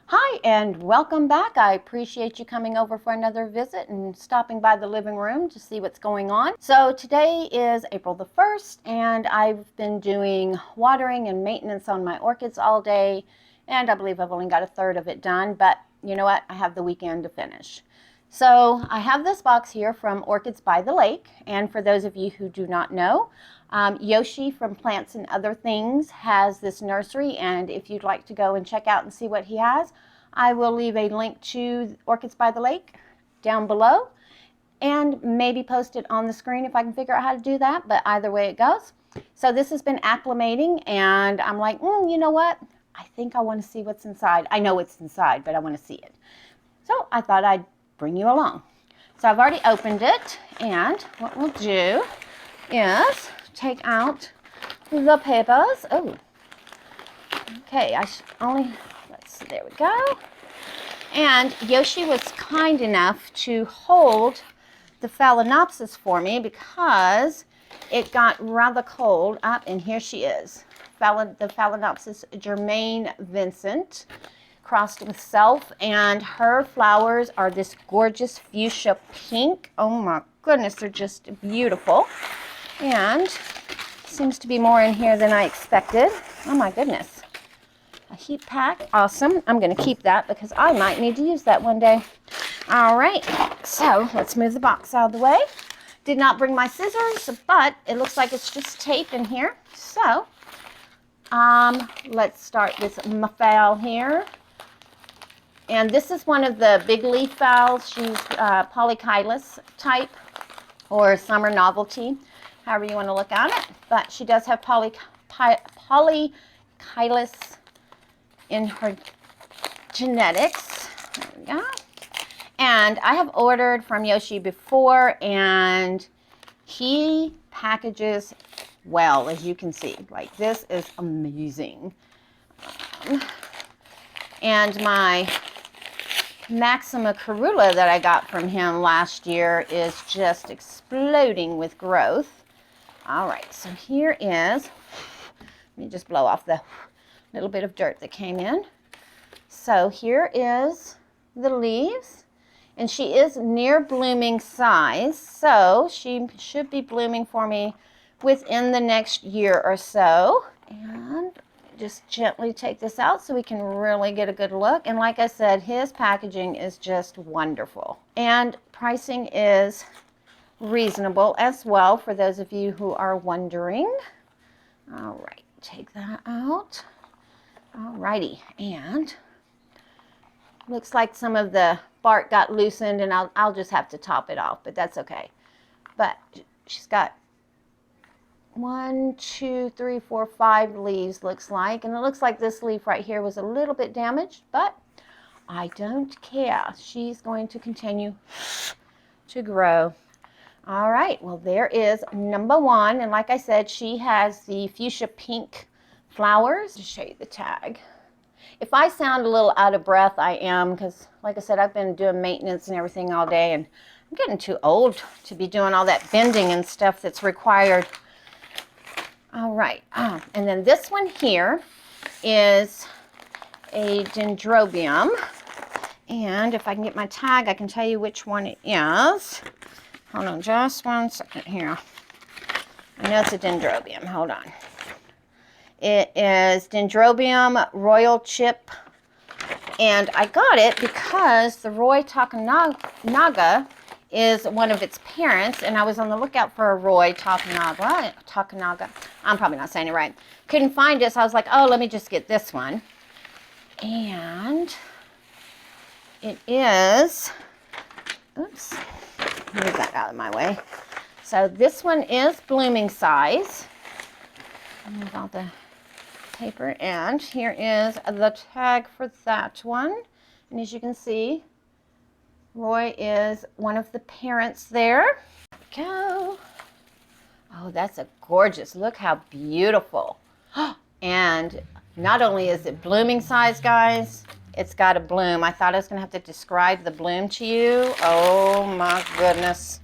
Hi, and welcome back. I appreciate you coming over for another visit and stopping by the living room to see what's going on. So today is April the 1st, and I've been doing watering and maintenance on my orchids all day, and I believe I've only got a third of it done, but you know what? I have the weekend to finish. So I have this box here from Orchids by the Lake, and for those of you who do not know, Yoshi from Plants and Other Things has this nursery, and if you'd like to go and check out and see what he has, I will leave a link to Orchids by the Lake down below and maybe post it on the screen if I can figure out how to do that, but either way it goes. So this has been acclimating, and I'm like, you know what? I think I want to see what's inside. I know it's inside, but I want to see it. So I thought I'd bring you along. So I've already opened it, and what we'll do is take out the papers. Oh, okay, let's see, there we go. And Yoshi was kind enough to hold the Phalaenopsis for me because it got rather cold. And here she is, the Phalaenopsis Germain Vincent, crossed with self, and her flowers are this gorgeous fuchsia pink. Oh my goodness, they're just beautiful. And seems to be more in here than I expected. Oh my goodness. A heat pack, awesome. I'm going to keep that because I might need to use that one day. All right, so let's move the box out of the way. Did not bring my scissors, but it looks like it's just tape in here. So let's start with my phal here. And this is one of the big leaf phals. She's polychilous type or summer novelty, however you want to look at it. But she does have polychilous in her genetics. There we go. And I have ordered from Yoshi before, and he packages well, as you can see. Like, this is amazing. And my Maxima Carula that I got from him last year is just exploding with growth. All right, so here is, let me just blow off the little bit of dirt that came in. So here is the leaves, and she is near blooming size, so she should be blooming for me within the next year or so. And just gently take this out so we can really get a good look. And like I said, his packaging is just wonderful. And pricing is reasonable as well for those of you who are wondering. All right, take that out. All righty, and looks like some of the bark got loosened, and I'll just have to top it off, but that's okay. But she's got 1, 2, 3, 4, 5 leaves, looks like. And it looks like this leaf right here was a little bit damaged, but I don't care. She's going to continue to grow. All right, well, there is number 1. And like I said, she has the fuchsia pink flowers. To show you the tag. If I sound a little out of breath, I am, because like I said, I've been doing maintenance and everything all day, and I'm getting too old to be doing all that bending and stuff that's required. All right, and then this one here is a dendrobium, and if I can get my tag, I can tell you which one it is. Hold on just one second here. I know it's a dendrobium, hold on. It is Dendrobium Royal Chip, and I got it because the Roy Takanaga is one of its parents, and I was on the lookout for a Roy Takanaga. I'm probably not saying it right. Couldn't find it, so I was like, oh, let me just get this one. And it is, oops, move that out of my way. So this one is blooming size. Move all the paper, and here is the tag for that one. And as you can see, Roy is one of the parents there. There we go. Oh, that's a gorgeous, look how beautiful. And not only is it blooming size, guys, it's got a bloom. I thought I was gonna have to describe the bloom to you. Oh my goodness.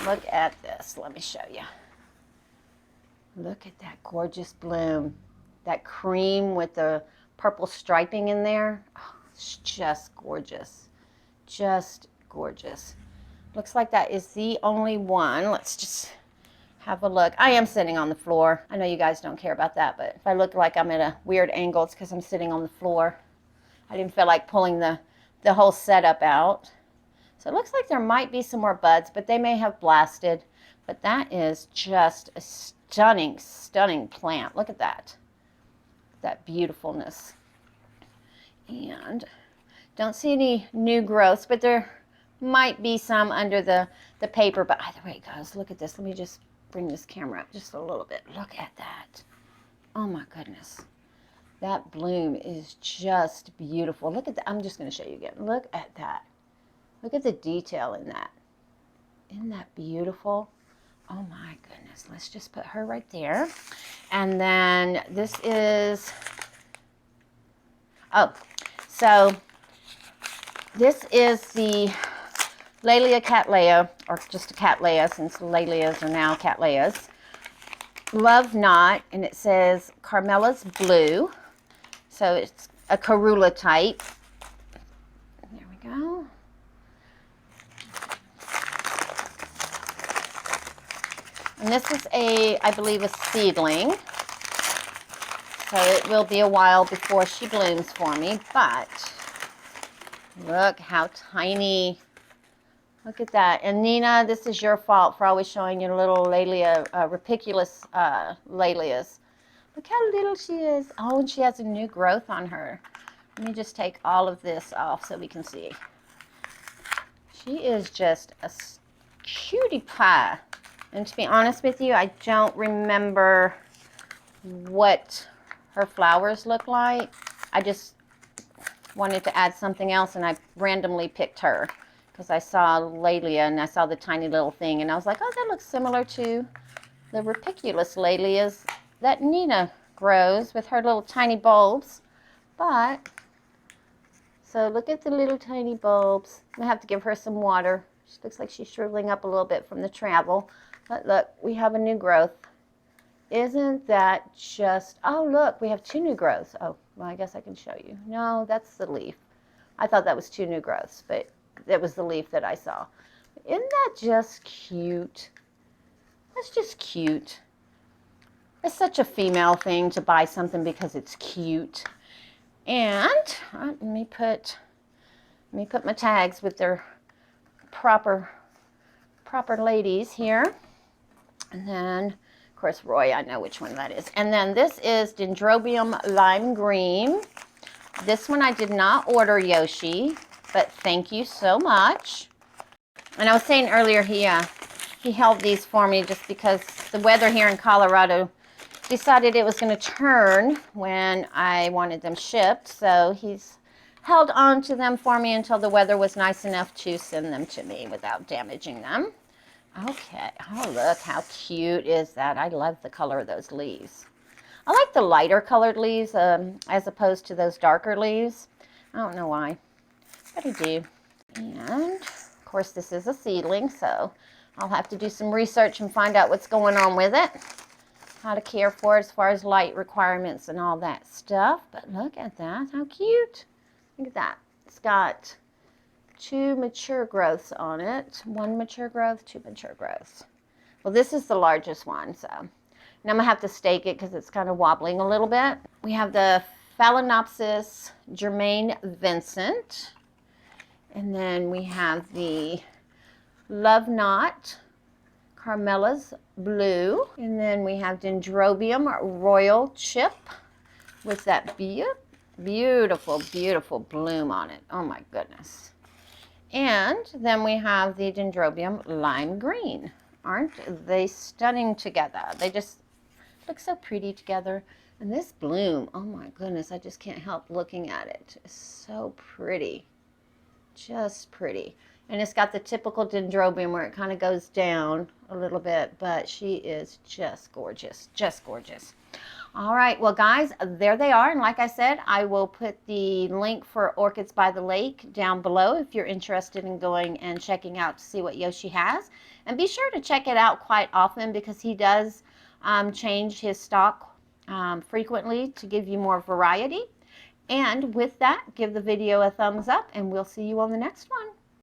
Look at this, let me show you. Look at that gorgeous bloom. That cream with the purple striping in there. Oh, It's just gorgeous. Just gorgeous. Looks like that is the only one. Let's just have a look. I am sitting on the floor. I know you guys don't care about that, but if I look like I'm at a weird angle, it's because I'm sitting on the floor. I didn't feel like pulling the whole setup out. So it looks like there might be some more buds, but they may have blasted. But that is just a stunning, stunning plant. Look at that. That beautifulness. And don't see any new growths, but there might be some under the paper. But either way it goes, look at this. Let me just bring this camera up just a little bit. Look at that. Oh my goodness. That bloom is just beautiful. Look at that. I'm just going to show you again. Look at that. Look at the detail in that. Isn't that beautiful? Oh my goodness. Let's just put her right there. And then this is, oh, so this is the Laelia Cattleya, or just a Cattleya, since Laelias are now Cattleyas. Love Knot, and it says Carmela's Blue. So it's a Carula type. There we go. And this is I believe, a seedling. So it will be a while before she blooms for me, but look how tiny. Look at that. And Nina, this is your fault for always showing you little Laelia, rapiculus Laelias. Look how little she is. Oh, and she has a new growth on her. Let me just take all of this off so we can see. She is just a cutie pie. And to be honest with you, I don't remember what her flowers look like. I just wanted to add something else, and I randomly picked her because I saw Laelia and I saw the tiny little thing, and I was like, oh, that looks similar to the rapiculus Laelias that Nina grows with her little tiny bulbs. But, so look at the little tiny bulbs. I'm going to have to give her some water. She looks like she's shriveling up a little bit from the travel. But look, we have a new growth. Isn't that just, oh look, we have two new growths. Oh, well, I guess I can show you. No, that's the leaf. I thought that was two new growths, but it was the leaf that I saw. Isn't that just cute? That's just cute. It's such a female thing to buy something because it's cute. And let me put my tags with their proper ladies here. And then, of course, Roy, I know which one that is. And then this is Dendrobium Lime Green. This one I did not order, Yoshi, but thank you so much. And I was saying earlier, he held these for me just because the weather here in Colorado decided it was going to turn when I wanted them shipped. So he's held on to them for me until the weather was nice enough to send them to me without damaging them. Okay. Oh, look how cute is that. I love the color of those leaves. I like the lighter colored leaves as opposed to those darker leaves. I don't know why, but I do. And, of course, this is a seedling, so I'll have to do some research and find out what's going on with it, how to care for it as far as light requirements and all that stuff. But look at that. How cute. Look at that. It's got two mature growths on it. One mature growth, two mature growths. Well, this is the largest one, so. And I'm going to have to stake it because it's kind of wobbling a little bit. We have the Phalaenopsis Germain Vincent. And then we have the Love Knot Carmela's Blue. And then we have Dendrobium Royal Chip with that beautiful, beautiful bloom on it. Oh my goodness. And then we have the Dendrobium Lime Green. Aren't they stunning together? They just look so pretty together. And this bloom, oh my goodness, I just can't help looking at it. It's so pretty. Just pretty. And it's got the typical dendrobium where it kind of goes down a little bit, but she is just gorgeous. Just gorgeous. All right, well, guys, there they are. And like I said, I will put the link for Orchids by the Lake down below if you're interested in going and checking out to see what Yoshi has. And be sure to check it out quite often because he does change his stock frequently to give you more variety. And with that, give the video a thumbs up, and we'll see you on the next one.